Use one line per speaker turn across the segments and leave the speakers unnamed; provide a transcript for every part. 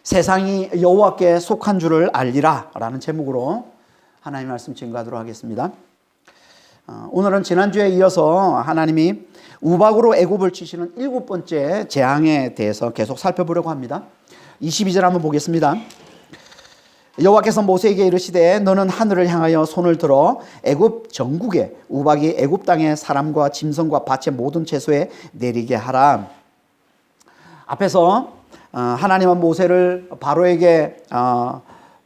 세상이 여호와께 속한 줄을 알리라 라는 제목으로 하나님 말씀 증거하도록 하겠습니다. 오늘은 지난주에 이어서 하나님이 우박으로 애굽을 치시는 7번째 재앙에 대해서 계속 살펴보려고 합니다. 22절 한번 보겠습니다. 여호와께서 모세에게 이르시되 너는 하늘을 향하여 손을 들어 애굽 전국에 우박이 애굽 땅의 사람과 짐승과 밭의 모든 채소에 내리게 하라. 앞에서 하나님은 모세를 바로에게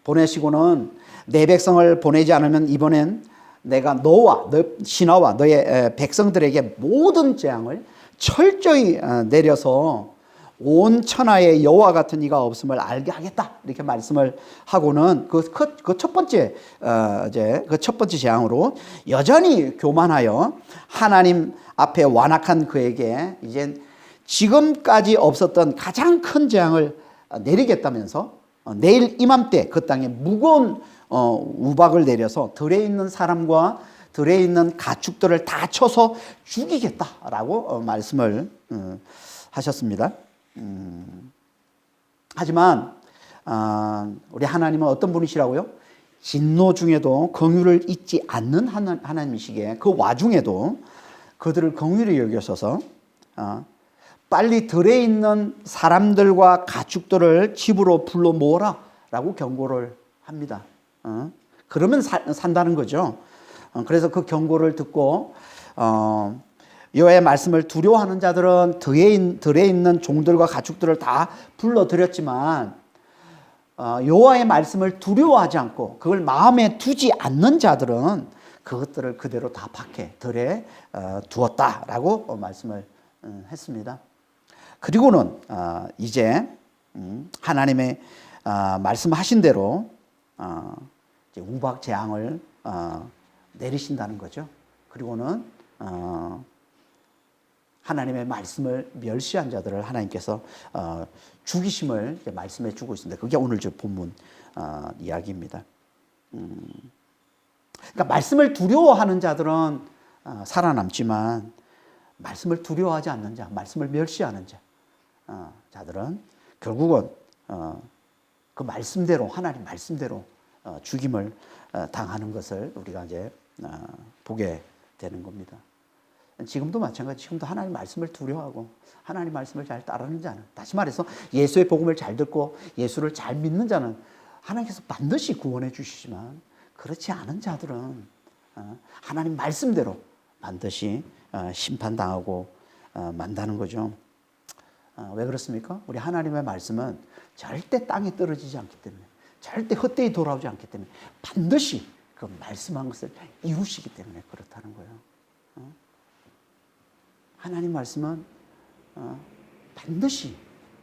보내시고는 내 백성을 보내지 않으면 이번엔 내가 너와 너 신하와 너의 백성들에게 모든 재앙을 철저히 내려서 온 천하에 여호와 같은 이가 없음을 알게 하겠다 이렇게 말씀을 하고는 그 첫 번째 재앙으로 여전히 교만하여 하나님 앞에 완악한 그에게 이제 지금까지 없었던 가장 큰 재앙을 내리겠다면서 내일 이맘때 그 땅에 무거운 우박을 내려서 들에 있는 사람과 들에 있는 가축들을 다 쳐서 죽이겠다라고 말씀을 하셨습니다. 하지만 우리 하나님은 어떤 분이시라고요? 진노 중에도 긍휼을 잊지 않는 하나님이시기에 그 와중에도 그들을 긍휼히 여기셔서 빨리 들에 있는 사람들과 가축들을 집으로 불러 모으라 라고 경고를 합니다. 그러면 산다는 거죠. 그래서 그 경고를 듣고 여호와의 말씀을 두려워하는 자들은 들에 있는 종들과 가축들을 다 불러들였지만 여호와의 말씀을 두려워하지 않고 그걸 마음에 두지 않는 자들은 그것들을 그대로 다 밖에 들에 두었다라고 말씀을 했습니다. 그리고는 이제 하나님의 말씀하신 대로 이제 우박 재앙을 내리신다는 거죠. 그리고는 하나님의 말씀을 멸시한 자들을 하나님께서 죽이심을 말씀해 주고 있습니다. 그게 오늘 저 본문 이야기입니다. 그러니까 말씀을 두려워하는 자들은 살아남지만 말씀을 두려워하지 않는 자, 말씀을 멸시하는 자들은 결국은 그 말씀대로 하나님 말씀대로 죽임을 당하는 것을 우리가 이제 보게 되는 겁니다. 지금도 마찬가지. 지금도 하나님 말씀을 두려워하고 하나님 말씀을 잘 따르는 자는, 다시 말해서 예수의 복음을 잘 듣고 예수를 잘 믿는 자는 하나님께서 반드시 구원해 주시지만 그렇지 않은 자들은 하나님 말씀대로 반드시 심판당하고 만다는 거죠. 왜 그렇습니까? 우리 하나님의 말씀은 절대 땅에 떨어지지 않기 때문에, 절대 헛되이 돌아오지 않기 때문에 반드시 그 말씀한 것을 이루시기 때문에 그렇다는 거예요. 하나님 말씀은 반드시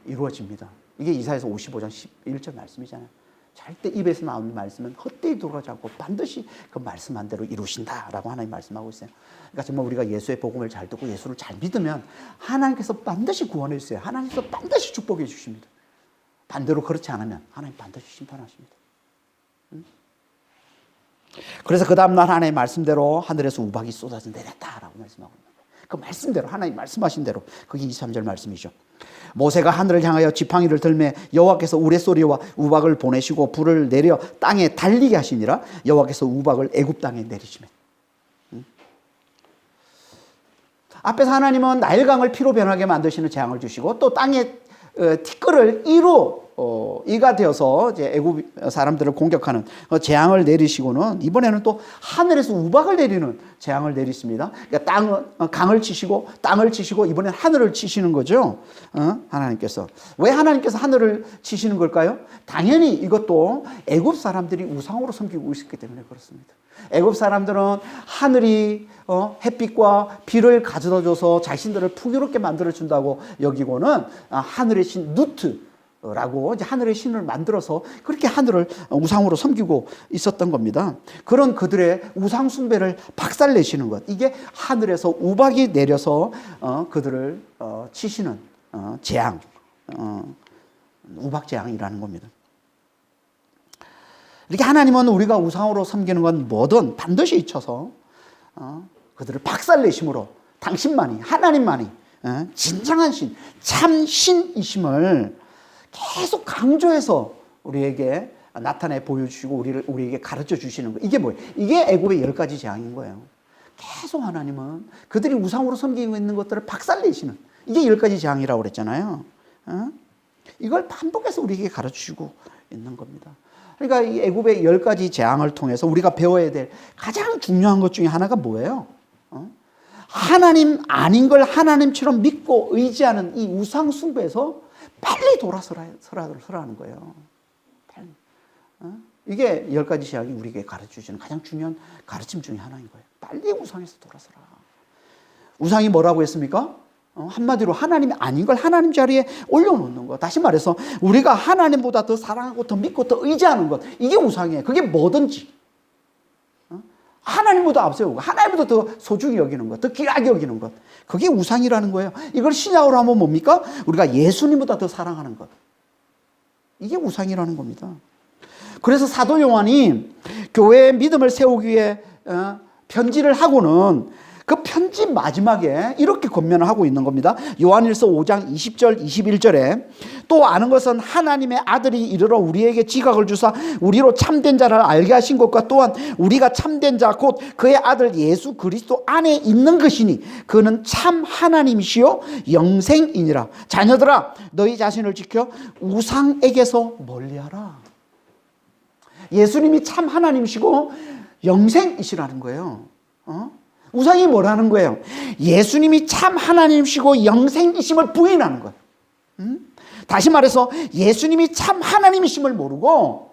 이루어집니다. 이게 이사야서 55장 11절 말씀이잖아요. 절대 입에서 나오는 말씀은 헛되이 돌아오지 않고 반드시 그 말씀한 대로 이루신다라고 하나님 말씀하고 있어요. 그러니까 정말 우리가 예수의 복음을 잘 듣고 예수를 잘 믿으면 하나님께서 반드시 구원해 주세요. 하나님께서 반드시 축복해 주십니다. 반대로 그렇지 않으면 하나님 반드시 심판하십니다. 그래서 그 다음날 하나님의 말씀대로 하늘에서 우박이 쏟아져 내렸다라고 말씀하고 있는 거예요. 그 말씀대로 하나님 말씀하신 대로, 그게 23절 말씀이죠. 모세가 하늘을 향하여 지팡이를 들매 여호와께서 우레소리와 우박을 보내시고 불을 내려 땅에 달리게 하시니라. 여호와께서 우박을 애굽 땅에 내리시면, 앞에서 하나님은 나일강을 피로 변하게 만드시는 재앙을 주시고 또 땅에 티끌을 이가 되어서 이제 애굽 사람들을 공격하는 재앙을 내리시고는 이번에는 또 하늘에서 우박을 내리는 재앙을 내리십니다. 그러니까 강을 치시고 땅을 치시고 이번엔 하늘을 치시는 거죠. 하나님께서. 왜 하나님께서 하늘을 치시는 걸까요? 당연히 이것도 애굽 사람들이 우상으로 섬기고 있었기 때문에 그렇습니다. 애굽 사람들은 하늘이 햇빛과 비를 가져다 줘서 자신들을 풍요롭게 만들어준다고 여기고는 하늘의 신 누트라고 이제 하늘의 신을 만들어서 그렇게 하늘을 우상으로 섬기고 있었던 겁니다. 그런 그들의 우상 숭배를 박살내시는 것, 이게 하늘에서 우박이 내려서 그들을 치시는 재앙, 우박 재앙이라는 겁니다. 이렇게 하나님은 우리가 우상으로 섬기는 건 뭐든 반드시 쳐서 그들을 박살내심으로 당신만이, 하나님만이 진정한 신, 참 신이심을 계속 강조해서 우리에게 나타내 보여주시고 우리에게 가르쳐 주시는 거예요. 이게 뭐예요? 이게 애굽의 10가지 재앙인 거예요. 계속 하나님은 그들이 우상으로 섬기고 있는 것들을 박살내시는, 이게 10가지 재앙이라고 그랬잖아요. 이걸 반복해서 우리에게 가르쳐 주시고 있는 겁니다. 그러니까 이 애굽의 10가지 재앙을 통해서 우리가 배워야 될 가장 중요한 것 중에 하나가 뭐예요? 하나님 아닌 걸 하나님처럼 믿고 의지하는 이 우상 숭배에서 빨리 돌아서라는 거예요. 빨리. 이게 10가지 재앙이 우리에게 가르쳐주시는 가장 중요한 가르침 중에 하나인 거예요. 빨리 우상에서 돌아서라. 우상이 뭐라고 했습니까? 한마디로 하나님이 아닌 걸 하나님 자리에 올려놓는 것. 다시 말해서 우리가 하나님보다 더 사랑하고 더 믿고 더 의지하는 것. 이게 우상이에요. 그게 뭐든지. 하나님보다 앞세우고 하나님보다 더 소중히 여기는 것, 더 귀하게 여기는 것. 그게 우상이라는 거예요. 이걸 신약으로 하면 뭡니까? 우리가 예수님보다 더 사랑하는 것. 이게 우상이라는 겁니다. 그래서 사도 요한이 교회의 믿음을 세우기 위해 편지를 하고는 그 편지 마지막에 이렇게 권면을 하고 있는 겁니다. 요한일서 5장 20절 21절에 또 아는 것은 하나님의 아들이 이르러 우리에게 지각을 주사 우리로 참된 자를 알게 하신 것과 또한 우리가 참된 자 곧 그의 아들 예수 그리스도 안에 있는 것이니 그는 참 하나님이시요 영생이니라. 자녀들아 너희 자신을 지켜 우상에게서 멀리하라. 예수님이 참 하나님이시고 영생이시라는 거예요. 우상이 뭐라는 거예요? 예수님이 참 하나님이시고 영생이심을 부인하는 거예요. 다시 말해서 예수님이 참 하나님이심을 모르고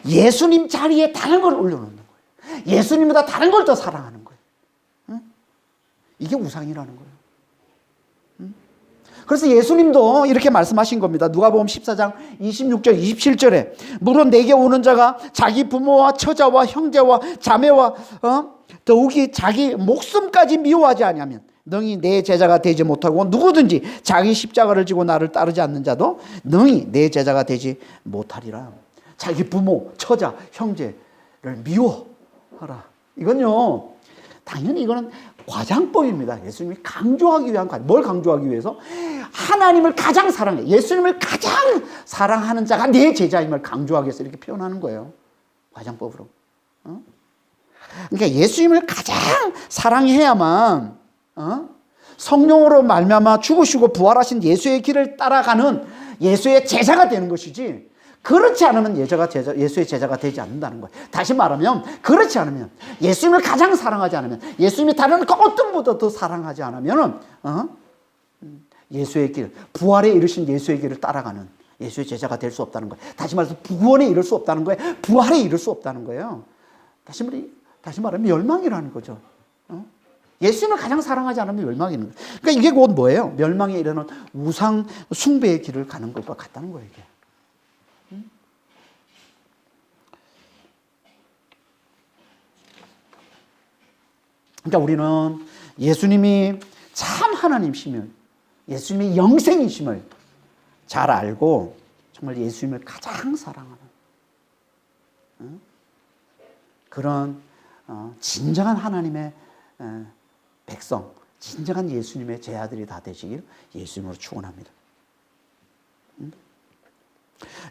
예수님 자리에 다른 걸 올려놓는 거예요. 예수님보다 다른 걸 더 사랑하는 거예요. 이게 우상이라는 거예요. 그래서 예수님도 이렇게 말씀하신 겁니다. 누가복음 14장 26절 27절에 물론 내게 오는 자가 자기 부모와 처자와 형제와 자매와 더욱이 자기 목숨까지 미워하지 아니하면 능히 내 제자가 되지 못하고 누구든지 자기 십자가를 지고 나를 따르지 않는 자도 능히 내 제자가 되지 못하리라. 자기 부모, 처자, 형제를 미워하라. 이건요, 당연히 이거는 과장법입니다. 예수님이 강조하기 위한 뭘 강조하기 위해서? 하나님을 가장 사랑해. 예수님을 가장 사랑하는 자가 내 제자임을 강조하기 위해서 이렇게 표현하는 거예요. 과장법으로. 그러니까 예수님을 가장 사랑해야만 성령으로 말미암아 죽으시고 부활하신 예수의 길을 따라가는 예수의 제자가 되는 것이지, 그렇지 않으면 예수의 제자가 되지 않는다는 거예요. 다시 말하면 그렇지 않으면, 예수님을 가장 사랑하지 않으면, 예수님이 다른 어떤 분보다 더 사랑하지 않으면 예수의 길, 부활에 이르신 예수의 길을 따라가는 예수의 제자가 될 수 없다는 거예요. 다시 말해서 구원에 이를 수 없다는 거예요. 부활에 이를 수 없다는 거예요. 다시 말하면 멸망이라는 거죠. 예수님을 가장 사랑하지 않으면 멸망이라는 거예요. 그러니까 이게 곧 뭐예요? 멸망에 이르는 우상 숭배의 길을 가는 것과 같다는 거예요. 이게. 그러니까 우리는 예수님이 참 하나님이심을, 예수님이 영생이심을 잘 알고 정말 예수님을 가장 사랑하는 그런 진정한 하나님의 백성, 진정한 예수님의 제 아들이 다 되시길 예수님으로 축원합니다.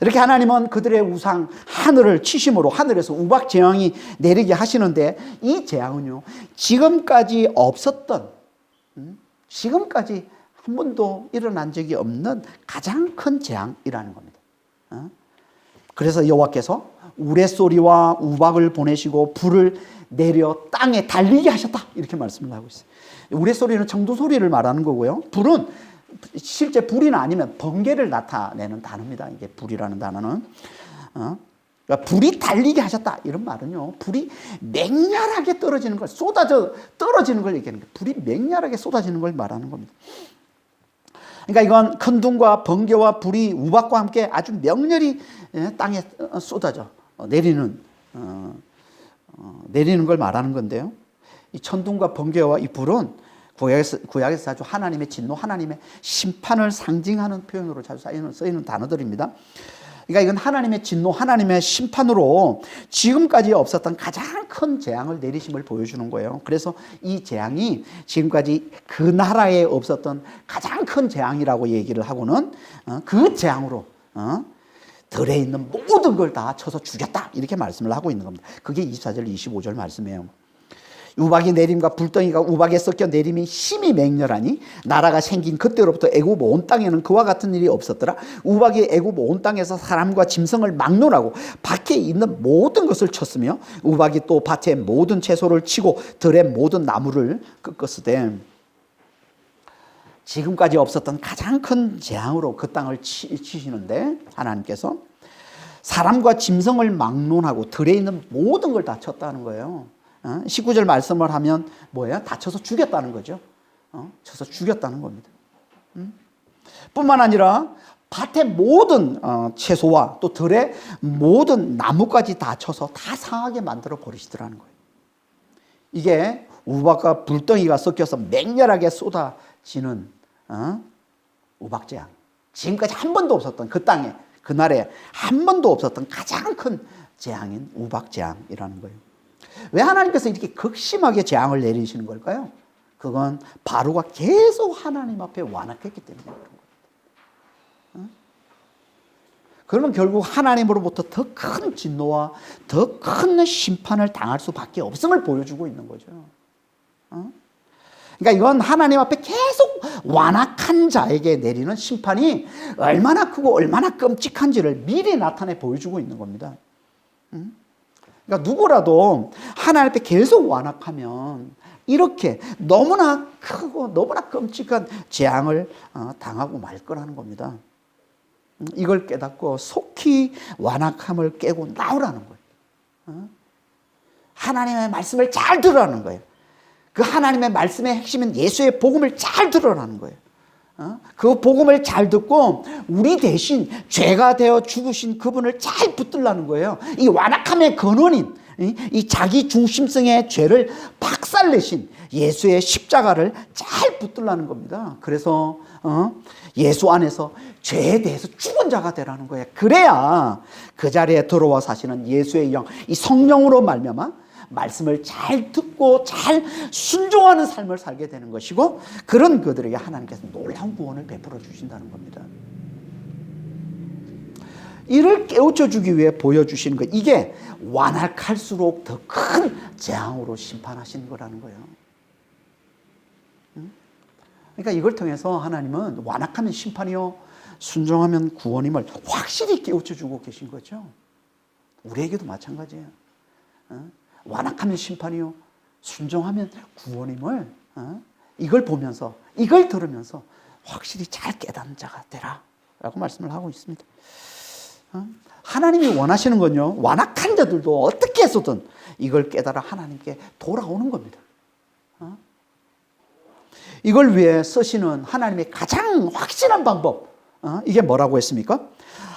이렇게 하나님은 그들의 우상 하늘을 치심으로 하늘에서 우박 재앙이 내리게 하시는데, 이 재앙은요 지금까지 없었던, 지금까지 한 번도 일어난 적이 없는 가장 큰 재앙이라는 겁니다. 그래서 여호와께서 우레소리와 우박을 보내시고 불을 내려 땅에 달리게 하셨다, 이렇게 말씀을 하고 있어요. 우레소리는 청두소리를 말하는 거고요, 불은 실제 불이 아니면 번개를 나타내는 단어입니다. 이게 불이라는 단어는. 그러니까 불이 달리게 하셨다, 이런 말은요, 불이 맹렬하게 떨어지는 걸, 쏟아져 떨어지는 걸 얘기하는 거예요. 불이 맹렬하게 쏟아지는 걸 말하는 겁니다. 그러니까 이건 큰 둥과 번개와 불이 우박과 함께 아주 명렬히 땅에 쏟아져 내리는 걸 말하는 건데요. 이 천둥과 번개와 이 불은 구약에서 아주 하나님의 진노, 하나님의 심판을 상징하는 표현으로 자주 쓰이는 단어들입니다. 그러니까 이건 하나님의 진노, 하나님의 심판으로 지금까지 없었던 가장 큰 재앙을 내리심을 보여주는 거예요. 그래서 이 재앙이 지금까지 그 나라에 없었던 가장 큰 재앙이라고 얘기를 하고는 그 재앙으로 들에 있는 모든 걸 다 쳐서 죽였다, 이렇게 말씀을 하고 있는 겁니다. 그게 24절 25절 말씀이에요. 우박이 내림과 불덩이가 우박에 섞여 내림이 심히 맹렬하니 나라가 생긴 그때로부터 애굽 온 땅에는 그와 같은 일이 없었더라. 우박이 애굽 온 땅에서 사람과 짐승을 막론하고 밖에 있는 모든 것을 쳤으며 우박이 또 밭의 모든 채소를 치고 들의 모든 나무를 꺾었으되, 지금까지 없었던 가장 큰 재앙으로 그 땅을 치시는데, 하나님께서 사람과 짐승을 막론하고 들에 있는 모든 걸 다 쳤다는 거예요. 19절 말씀을 하면 뭐예요? 다쳐서 죽였다는 거죠. 쳐서 죽였다는 겁니다. 뿐만 아니라 밭의 모든 채소와 또 들의 모든 나무까지 다 쳐서 다 상하게 만들어 버리시더라는 거예요. 이게 우박과 불덩이가 섞여서 맹렬하게 쏟아지는 우박재앙. 지금까지 한 번도 없었던, 그 땅에, 그날에 한 번도 없었던 가장 큰 재앙인 우박재앙이라는 거예요. 왜 하나님께서 이렇게 극심하게 재앙을 내리시는 걸까요? 그건 바로가 계속 하나님 앞에 완악했기 때문에 그런 겁니다. 그러면 결국 하나님으로부터 더 큰 진노와 더 큰 심판을 당할 수밖에 없음을 보여주고 있는 거죠. 그러니까 이건 하나님 앞에 계속 완악한 자에게 내리는 심판이 얼마나 크고 얼마나 끔찍한지를 미리 나타내 보여주고 있는 겁니다. 그러니까 누구라도 하나님 앞에 계속 완악하면 이렇게 너무나 크고 너무나 끔찍한 재앙을 당하고 말 거라는 겁니다. 이걸 깨닫고 속히 완악함을 깨고 나오라는 거예요. 하나님의 말씀을 잘 들으라는 거예요. 그 하나님의 말씀의 핵심은 예수의 복음을 잘 들으라는 거예요. 그 복음을 잘 듣고 우리 대신 죄가 되어 죽으신 그분을 잘 붙들라는 거예요. 이 완악함의 근원인 이 자기 중심성의 죄를 박살내신 예수의 십자가를 잘 붙들라는 겁니다. 그래서 예수 안에서 죄에 대해서 죽은 자가 되라는 거예요. 그래야 그 자리에 들어와 사시는 예수의 영, 이 성령으로 말미암아 말씀을 잘 듣고 잘 순종하는 삶을 살게 되는 것이고, 그런 그들에게 하나님께서 놀라운 구원을 베풀어 주신다는 겁니다. 이를 깨우쳐 주기 위해 보여주시는 것, 이게 완악할수록 더 큰 재앙으로 심판하시는 거라는 거예요. 그러니까 이걸 통해서 하나님은 완악하면 심판이요, 순종하면 구원임을 확실히 깨우쳐 주고 계신 거죠. 우리에게도 마찬가지예요. 완악하면 심판이요, 순종하면 구원임을 이걸 보면서, 이걸 들으면서 확실히 잘 깨닫는 자가 되라 라고 말씀을 하고 있습니다. 하나님이 원하시는 건요, 완악한 자들도 어떻게 해서든 이걸 깨달아 하나님께 돌아오는 겁니다. 이걸 위해 쓰시는 하나님의 가장 확실한 방법, 이게 뭐라고 했습니까?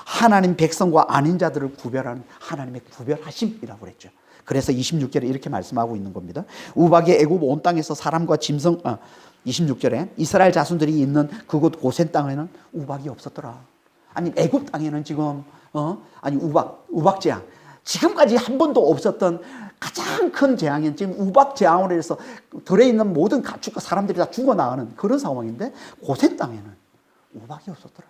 하나님 백성과 아닌 자들을 구별하는 하나님의 구별하심이라고 그랬죠. 그래서 26절에 이렇게 말씀하고 있는 겁니다. 우박이 애굽 온 땅에서 사람과 짐승, 26절에 이스라엘 자손들이 있는 그곳 고센 땅에는 우박이 없었더라. 아니 애굽 땅에는 지금 아니 우박 재앙, 지금까지 한 번도 없었던 가장 큰 재앙인 지금 우박 재앙으로 해서 들에 있는 모든 가축과 사람들이 다 죽어나가는 그런 상황인데, 고센 땅에는 우박이 없었더라.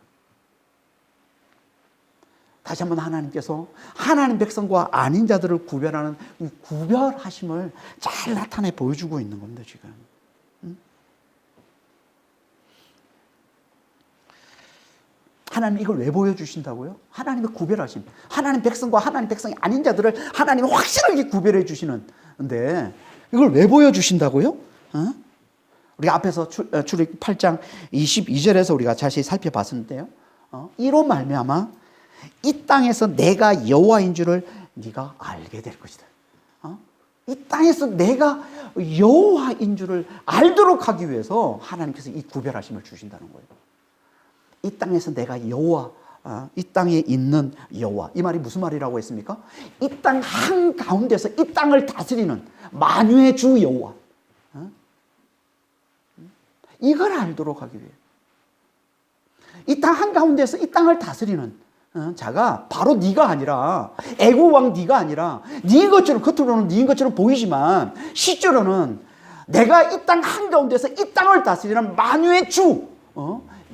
다시 한번 하나님께서 하나님 백성과 아닌 자들을 구별하는 이 구별하심을 잘 나타내 보여주고 있는 겁니다, 지금. 하나님 이걸 왜 보여주신다고요? 하나님의 구별하심. 하나님 백성과 하나님 백성이 아닌 자들을 하나님이 확실하게 구별해 주시는데 이걸 왜 보여주신다고요? 우리 앞에서 출애굽 8장 22절에서 우리가 자세히 살펴봤는데요. 이로 말미암아 이 땅에서 내가 여호와인 줄을 네가 알게 될 것이다. 이 땅에서 내가 여호와인 줄을 알도록 하기 위해서 하나님께서 이 구별하심을 주신다는 거예요. 이 땅에서 내가 여호와, 이 땅에 있는 여호와, 이 말이 무슨 말이라고 했습니까? 이 땅 한가운데서 이 땅을 다스리는 만유의 주 여호와, 이걸 알도록 하기 위해 이 땅 한가운데서 이 땅을 다스리는 자가 바로 네가 아니라, 애국 왕 네가 아니라, 네 것처럼, 겉으로는 네인 것처럼 보이지만 실제로는 내가 이 땅 한가운데서 이 땅을 다스리는 만유의 주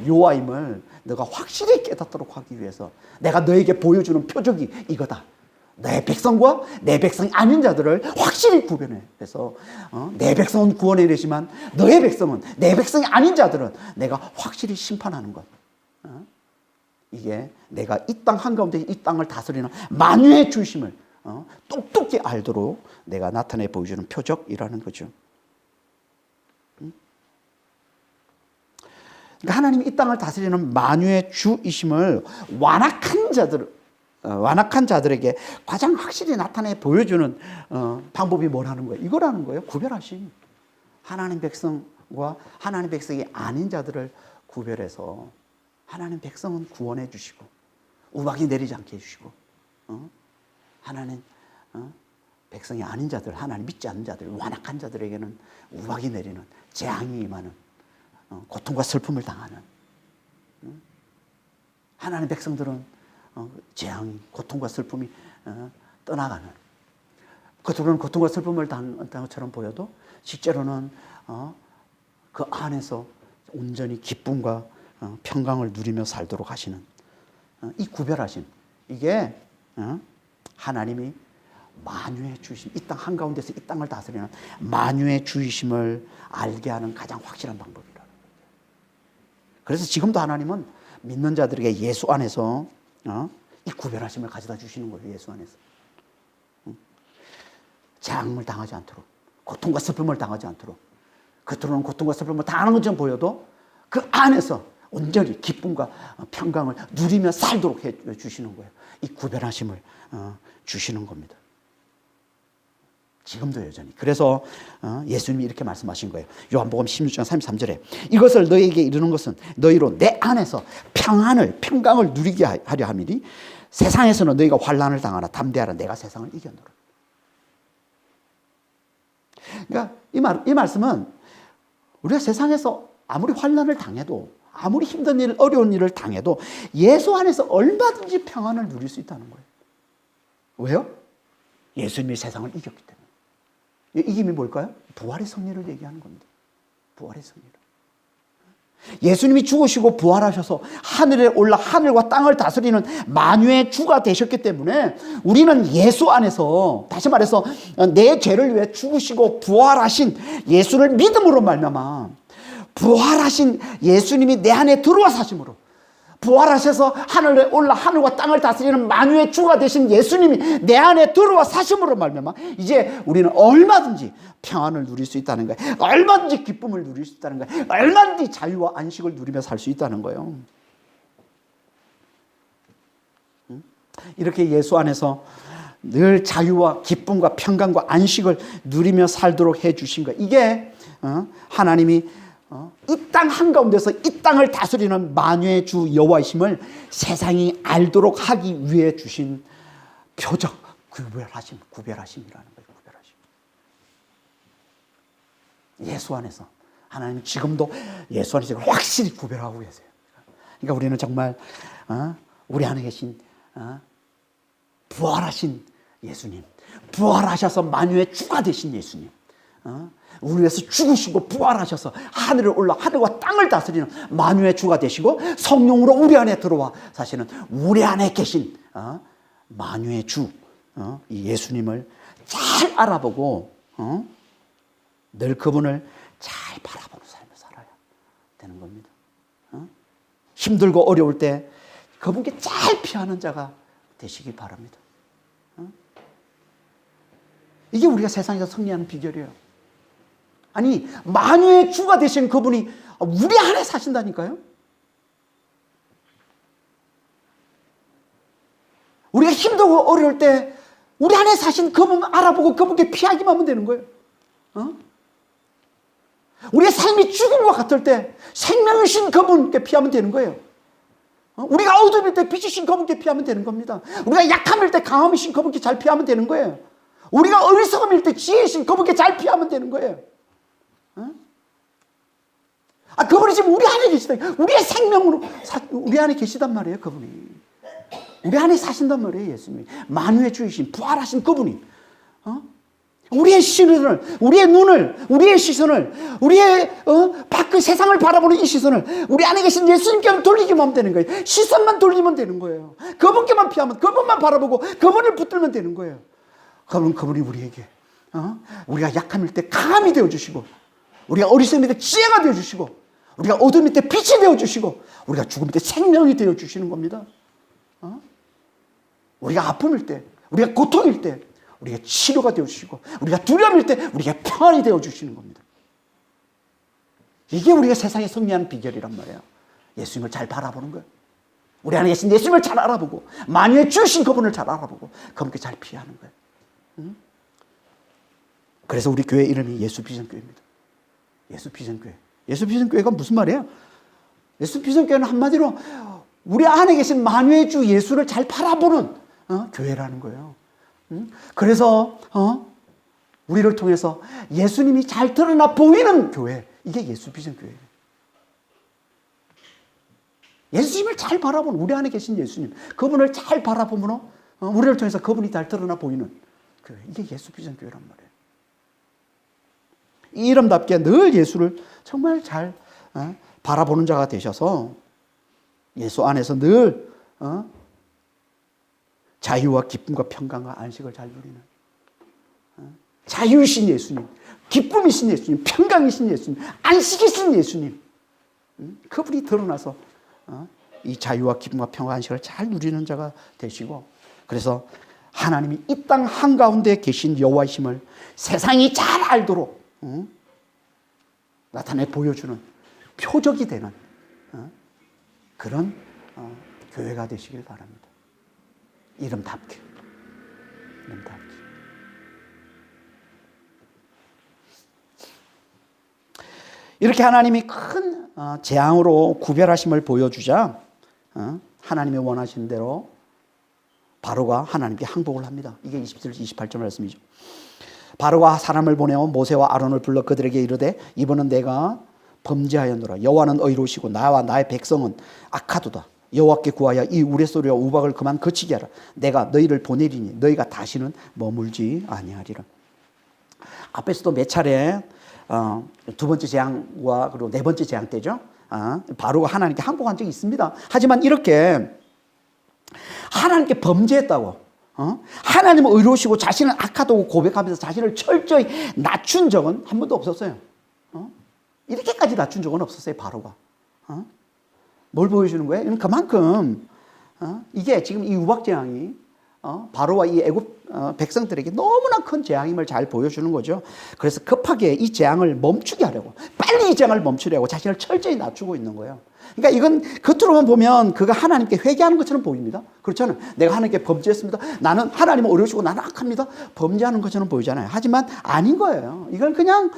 여호와임을 너가 확실히 깨닫도록 하기 위해서 내가 너에게 보여주는 표적이 이거다. 내 백성과 내 백성이 아닌 자들을 확실히 구별해서 내 백성은 구원해내지만 너의 백성은, 내 백성이 아닌 자들은 내가 확실히 심판하는 것. 이게 내가 이 땅 한가운데 이 땅을 다스리는 만유의 주심을 똑똑히 알도록 내가 나타내 보여주는 표적이라는 거죠. 그러니까 하나님이 이 땅을 다스리는 만유의 주이심을 완악한 자들에게 가장 확실히 나타내 보여주는 방법이 뭐라는 거예요? 이거라는 거예요. 구별하심. 하나님 백성과 하나님 백성이 아닌 자들을 구별해서 하나님 백성은 구원해 주시고 우박이 내리지 않게 해주시고 하나님 백성이 아닌 자들, 하나님 믿지 않는 자들, 완악한 자들에게는 우박이 내리는, 재앙이 임하는, 고통과 슬픔을 당하는, 하나님 백성들은 재앙이, 고통과 슬픔이 떠나가는, 겉으로는 고통과 슬픔을 당한 것처럼 보여도 실제로는 그 안에서 온전히 기쁨과 평강을 누리며 살도록 하시는 이 구별하심, 이게 하나님이 만유의 주이심, 이 땅 한가운데서 이 땅을 다스리는 만유의 주이심을 알게 하는 가장 확실한 방법이라. 그래서 지금도 하나님은 믿는 자들에게 예수 안에서 이 구별하심을 가져다 주시는 거예요. 예수 안에서 재앙을 당하지 않도록, 고통과 슬픔을 당하지 않도록, 겉으로는 고통과 슬픔을 당하는 것처럼 보여도 그 안에서 온전히 기쁨과 평강을 누리며 살도록 해 주시는 거예요. 이 구별하심을 주시는 겁니다. 지금도 여전히. 그래서 예수님이 이렇게 말씀하신 거예요. 요한복음 16장 33절에 이것을 너희에게 이르는 것은 너희로 내 안에서 평강을 누리게 하려 함이니 세상에서는 너희가 환난을 당하나 담대하라, 내가 세상을 이겼노라. 그러니까 이 말씀은 우리가 세상에서 아무리 환난을 당해도, 아무리 힘든 일, 어려운 일을 당해도 예수 안에서 얼마든지 평안을 누릴 수 있다는 거예요. 왜요? 예수님이 세상을 이겼기 때문에. 이김이 뭘까요? 부활의 승리를 얘기하는 겁니다. 부활의 승리를. 예수님이 죽으시고 부활하셔서 하늘에 올라 하늘과 땅을 다스리는 만유의 주가 되셨기 때문에 우리는 예수 안에서, 다시 말해서 내 죄를 위해 죽으시고 부활하신 예수를 믿음으로 말미암아 부활하신 예수님이 내 안에 들어와 사심으로, 부활하셔서 하늘에 올라 하늘과 땅을 다스리는 만유의 주가 되신 예수님이 내 안에 들어와 사심으로 말미암아 이제 우리는 얼마든지 평안을 누릴 수 있다는 거예요. 얼마든지 기쁨을 누릴 수 있다는 거예요. 얼마든지 자유와 안식을 누리며 살 수 있다는 거예요. 이렇게 예수 안에서 늘 자유와 기쁨과 평강과 안식을 누리며 살도록 해 주신 거예요. 이게 하나님이 이 땅 한가운데서 이 땅을 다스리는 만유의 주 여호와이심을 세상이 알도록 하기 위해 주신 표적, 구별하심이라는 거예요. 구별하심. 예수 안에서 하나님 지금도 예수 안에서 확실히 구별하고 계세요. 그러니까 우리는 정말 우리 안에 계신 부활하신 예수님, 부활하셔서 만유의 주가 되신 예수님, 우리 위해서 죽으시고 부활하셔서 하늘을 올라 하늘과 땅을 다스리는 만유의 주가 되시고 성령으로 우리 안에 들어와 사실은 우리 안에 계신 만유의 주, 이 예수님을 잘 알아보고 늘 그분을 잘 바라보는 삶을 살아야 되는 겁니다. 힘들고 어려울 때 그분께 잘 피하는 자가 되시길 바랍니다. 이게 우리가 세상에서 승리하는 비결이에요. 아니, 만유의 주가 되신 그분이 우리 안에 사신다니까요. 우리가 힘들고 어려울 때 우리 안에 사신 그분 알아보고 그분께 피하기만 하면 되는 거예요. 우리의 삶이 죽음과 같을 때 생명이신 그분께 피하면 되는 거예요. 우리가 어둠일 때 빛이신 그분께 피하면 되는 겁니다. 우리가 약함일 때 강함이신 그분께 잘 피하면 되는 거예요. 우리가 어리석음일 때 지혜이신 그분께 잘 피하면 되는 거예요. 그분이 지금 우리 안에 계시다. 우리의 생명으로 우리 안에 계시단 말이에요. 그분이. 우리 안에 사신단 말이에요. 예수님이. 만유의 주이신 부활하신 그분이. 우리의 시선을, 우리의 눈을, 우리의 시선을, 우리의 밖의 세상을 바라보는 이 시선을 우리 안에 계신 예수님께 돌리기만 하면 되는 거예요. 시선만 돌리면 되는 거예요. 그분께만 피하면, 그분만 바라보고 그분을 붙들면 되는 거예요. 그분이 우리에게 우리가 약함일 때 강함이 되어주시고, 우리가 어리석음일 때 지혜가 되어주시고, 우리가 어둠일 때 빛이 되어주시고, 우리가 죽음일 때 생명이 되어주시는 겁니다. 우리가 아픔일 때, 우리가 고통일 때 우리가 치료가 되어주시고, 우리가 두려움일 때 우리가 평안이 되어주시는 겁니다. 이게 우리가 세상에 승리하는 비결이란 말이에요. 예수님을 잘 바라보는 거예요. 우리 안에 계신 예수님을 잘 알아보고, 만유에 주신 그분을 잘 알아보고, 그분께 잘 피하는 거예요. 그래서 우리 교회 이름이 예수비전교회입니다. 예수비전교회. 예수비전교회가 무슨 말이에요? 예수비전교회는 한마디로 우리 안에 계신 만유의 주 예수를 잘 바라보는 교회라는 거예요. 그래서 우리를 통해서 예수님이 잘 드러나 보이는 교회, 이게 예수비전교회예요. 예수님을 잘 바라보는, 우리 안에 계신 예수님, 그분을 잘 바라보므로 우리를 통해서 그분이 잘 드러나 보이는 교회, 이게 예수비전교회란 말이에요. 이 이름답게 늘 예수를 정말 잘 바라보는 자가 되셔서 예수 안에서 늘 자유와 기쁨과 평강과 안식을 잘 누리는, 자유이신 예수님, 기쁨이신 예수님, 평강이신 예수님, 안식이신 예수님, 그분이 드러나서 이 자유와 기쁨과 평강과 안식을 잘 누리는 자가 되시고, 그래서 하나님이 이 땅 한가운데 계신 여호와이심을 세상이 잘 알도록 나타내 보여주는 표적이 되는 그런 교회가 되시길 바랍니다. 이름답게. 이렇게 하나님이 큰 재앙으로 구별하심을 보여주자 하나님이 원하신 대로 바로가 하나님께 항복을 합니다. 이게 27절 28절 말씀이죠. 바로가 사람을 보내어 모세와 아론을 불러 그들에게 이르되 이번은 내가 범죄하였노라. 여호와는 의로우시고 나와 나의 백성은 악하도다. 여호와께 구하여 이 우레소리와 우박을 그만 그치게 하라. 내가 너희를 보내리니 너희가 다시는 머물지 아니하리라. 앞에서도 몇 차례 두 번째 재앙과 그리고 네 번째 재앙 때죠. 바로가 하나님께 항복한 적이 있습니다. 하지만 이렇게 하나님께 범죄했다고 하나님은 의로우시고 자신은 악하다고 고백하면서 자신을 철저히 낮춘 적은 한 번도 없었어요. 이렇게까지 낮춘 적은 없었어요. 바로가. 뭘 보여주는 거예요? 그만큼 이게 지금 이 우박 재앙이 바로와 이 애굽 백성들에게 너무나 큰 재앙임을 잘 보여주는 거죠. 그래서 급하게 이 재앙을 멈추게 하려고, 빨리 이 재앙을 멈추려고 자신을 철저히 낮추고 있는 거예요. 그러니까 이건 겉으로만 보면 그가 하나님께 회개하는 것처럼 보입니다. 그렇잖아요. 내가 하나님께 범죄했습니다. 나는 하나님은 어려우시고 나는 악합니다. 범죄하는 것처럼 보이잖아요. 하지만 아닌 거예요. 이건 그냥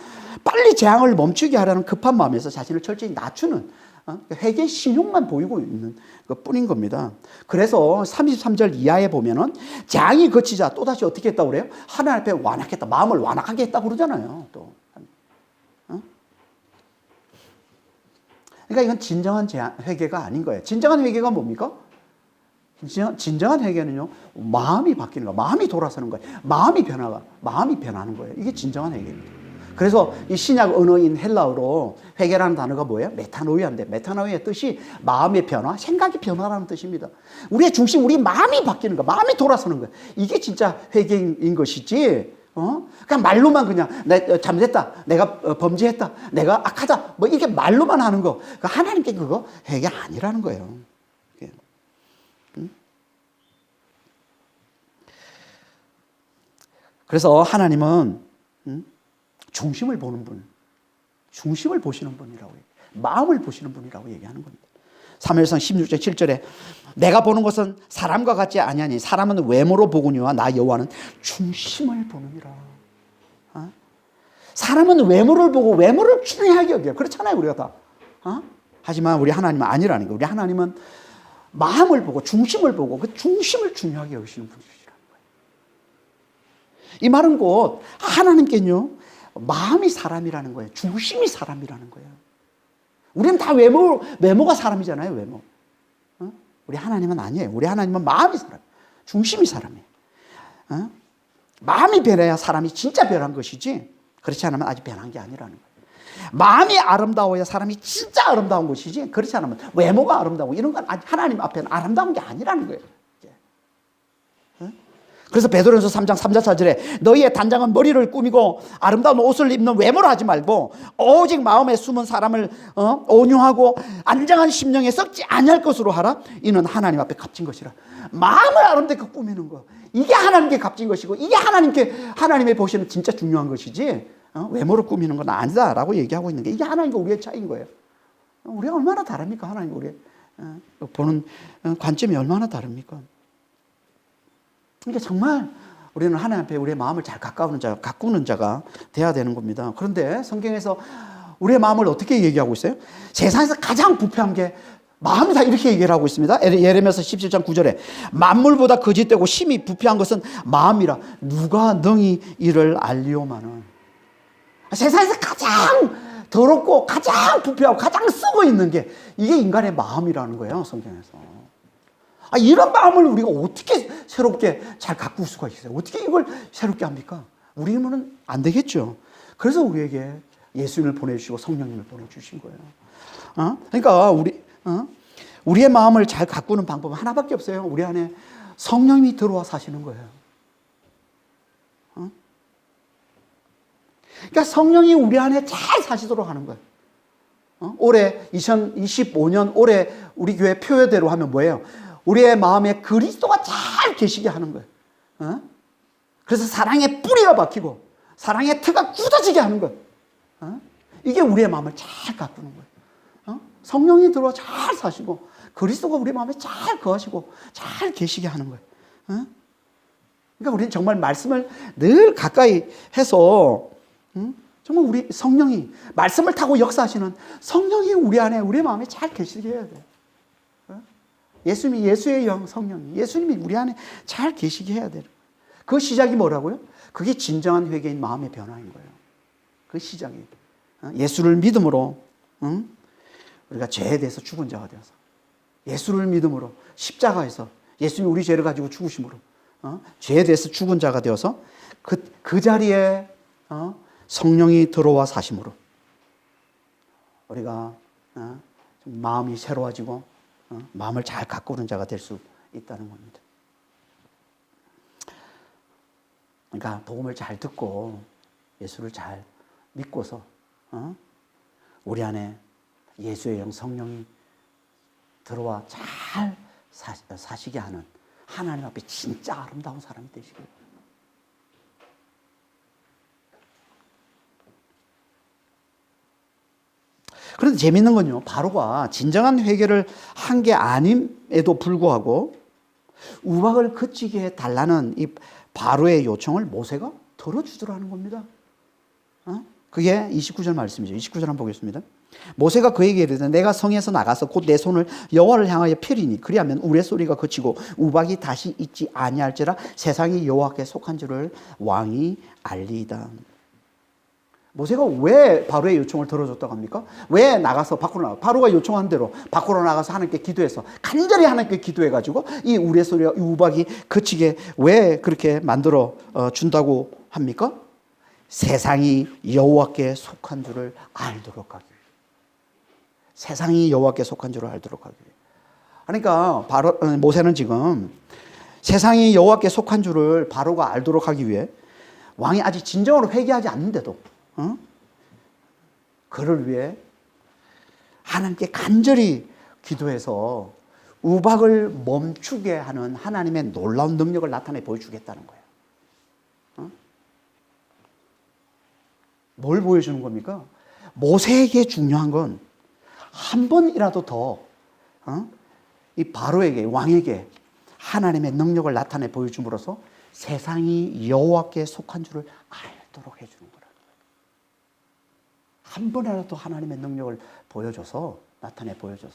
빨리 재앙을 멈추게 하라는 급한 마음에서 자신을 철저히 낮추는 회개 신용만 보이고 있는 것 뿐인 겁니다. 그래서 33절 이하에 보면은 재앙이 그치자 또다시 어떻게 했다고 그래요? 하나님 앞에 완악했다. 마음을 완악하게 했다고 그러잖아요. 또. 그러니까 이건 진정한 회개가 아닌 거예요. 진정한 회개가 뭡니까? 진정한 회개는요, 마음이 바뀌는 거예요. 마음이 돌아서는 거예요. 마음이 변하는 거예요. 이게 진정한 회개입니다. 그래서 이 신약 언어인 헬라어로 회개라는 단어가 뭐예요? 메타노이아인데, 메타노이아의 뜻이 마음의 변화, 생각의 변화라는 뜻입니다. 우리의 중심, 우리 마음이 바뀌는 거, 마음이 돌아서는 거예요. 이게 진짜 회개인 것이지, 그냥 말로만 그냥, 내가 잘못했다, 내가 범죄했다, 내가 악하다, 뭐 이게 말로만 하는 거, 하나님께 그거 회개 아니라는 거예요. 그래서 하나님은 중심을 보는 분, 중심을 보시는 분이라고, 마음을 보시는 분이라고 얘기하는 겁니다. 사무엘상 16절 7절에 내가 보는 것은 사람과 같지 아니하니 사람은 외모로 보거니와 나 여호와는 중심을 보느니라. 사람은 외모를 보고 외모를 중요하게 여겨요. 그렇잖아요, 우리가 다. 하지만 우리 하나님은 아니라는 거예요. 우리 하나님은 마음을 보고 중심을 보고 그 중심을 중요하게 여기시는 분이시라는 거예요. 이 말은 곧 하나님께는요, 마음이 사람이라는 거예요. 중심이 사람이라는 거예요. 우리는 다 외모가 사람이잖아요, 외모. 우리 하나님은 아니에요. 우리 하나님은 마음이 사람, 중심이 사람이에요. 어? 마음이 변해야 사람이 진짜 변한 것이지, 그렇지 않으면 아직 변한 게 아니라는 거예요. 마음이 아름다워야 사람이 진짜 아름다운 것이지, 그렇지 않으면 외모가 아름다워 이런 건 하나님 앞에는 아름다운 게 아니라는 거예요. 그래서 베드로전서 3장 3절 4절에 너희의 단장은 머리를 꾸미고 아름다운 옷을 입는 외모를 하지 말고 오직 마음에 숨은 사람을 온유하고 안정한 심령에 썩지 아니할 것으로 하라. 이는 하나님 앞에 값진 것이라. 마음을 아름답게 꾸미는 거, 이게 하나님께 값진 것이고, 이게 하나님의 보시는 진짜 중요한 것이지, 외모를 꾸미는 건 아니다라고 얘기하고 있는 게, 이게 하나님과 우리의 차이인 거예요. 우리가 얼마나 다릅니까? 하나님 우리 보는 관점이 얼마나 다릅니까? 그러니까 정말 우리는 하나님 앞에 우리의 마음을 잘 가꾸는 자가 돼야 되는 겁니다. 그런데 성경에서 우리의 마음을 어떻게 얘기하고 있어요? 세상에서 가장 부패한 게 마음이다, 이렇게 얘기를 하고 있습니다. 예레미야서 17장 9절에 만물보다 거짓되고 심히 부패한 것은 마음이라 누가 능히 이를 알리오마는. 세상에서 가장 더럽고 가장 부패하고 가장 썩어 있는 게 이게 인간의 마음이라는 거예요, 성경에서. 이런 마음을 우리가 어떻게 새롭게 잘 가꿀 수가 있어요? 어떻게 이걸 새롭게 합니까? 우리 힘으로는 안 되겠죠. 그래서 우리에게 예수님을 보내주시고 성령님을 보내주신 거예요. 그러니까 우리의 마음을 잘 가꾸는 방법은 하나밖에 없어요. 우리 안에 성령님이 들어와 사시는 거예요. 그러니까 성령이 우리 안에 잘 사시도록 하는 거예요. 올해 2025년 올해 우리 교회 표회대로 하면 뭐예요? 우리의 마음에 그리스도가 잘 계시게 하는 거예요. 그래서 사랑의 뿌리가 박히고 사랑의 터가 굳어지게 하는 거예요. 이게 우리의 마음을 잘 가꾸는 거예요. 성령이 들어와 잘 사시고 그리스도가 우리 마음에 잘 거하시고 잘 계시게 하는 거예요. 그러니까 우리는 정말 말씀을 늘 가까이 해서 정말 우리 성령이, 말씀을 타고 역사하시는 성령이 우리 안에 우리 마음에 잘 계시게 해야 돼요. 예수님이, 예수의 영 성령이, 예수님이 우리 안에 잘 계시게 해야 돼요. 그 시작이 뭐라고요? 그게 진정한 회개인 마음의 변화인 거예요. 그 시작이 예수를 믿음으로 우리가 죄에 대해서 죽은 자가 되어서, 예수를 믿음으로 십자가에서 예수님이 우리 죄를 가지고 죽으심으로 죄에 대해서 죽은 자가 되어서 그 자리에 성령이 들어와 사심으로 우리가 마음이 새로워지고 마음을 잘 가꾸는 자가 될 수 있다는 겁니다. 그러니까 복음을 잘 듣고 예수를 잘 믿고서 우리 안에 예수의 영 성령이 들어와 잘 사시게 하는 하나님 앞에 진짜 아름다운 사람이 되시길. 그런데 재밌는 건요, 바로가 진정한 회개를 한 게 아님에도 불구하고 우박을 그치게 해달라는 이 바로의 요청을 모세가 들어주더라는 겁니다. 그게 29절 말씀이죠. 29절 한번 보겠습니다. 모세가 그에게 이르되 내가 성에서 나가서 곧 내 손을 여호와를 향하여 펴리니 그리하면 우레소리가 그치고 우박이 다시 있지 아니할지라 세상이 여호와께 속한 줄을 왕이 알리이다. 모세가 왜 바로의 요청을 들어줬다고 합니까? 왜 나가서 밖으로 나가? 바로가 요청한 대로 밖으로 나가서 하나님께 기도해서 간절히 하나님께 기도해가지고 이 우레소리와 이 우박이 그치게 왜 그렇게 만들어 준다고 합니까? 세상이 여호와께 속한 줄을 알도록 하기 위해. 세상이 여호와께 속한 줄을 알도록 하기 위해. 그러니까 모세는 지금 세상이 여호와께 속한 줄을 바로가 알도록 하기 위해 왕이 아직 진정으로 회개하지 않는데도 그를 위해 하나님께 간절히 기도해서 우박을 멈추게 하는 하나님의 놀라운 능력을 나타내 보여주겠다는 거예요. 뭘 보여주는 겁니까? 모세에게 중요한 건 한 번이라도 더 이 바로에게, 왕에게 하나님의 능력을 나타내 보여줌으로써 세상이 여호와께 속한 줄을 알도록 해주는 거예요. 한 번이라도 하나님의 능력을 보여줘서, 나타내 보여줘서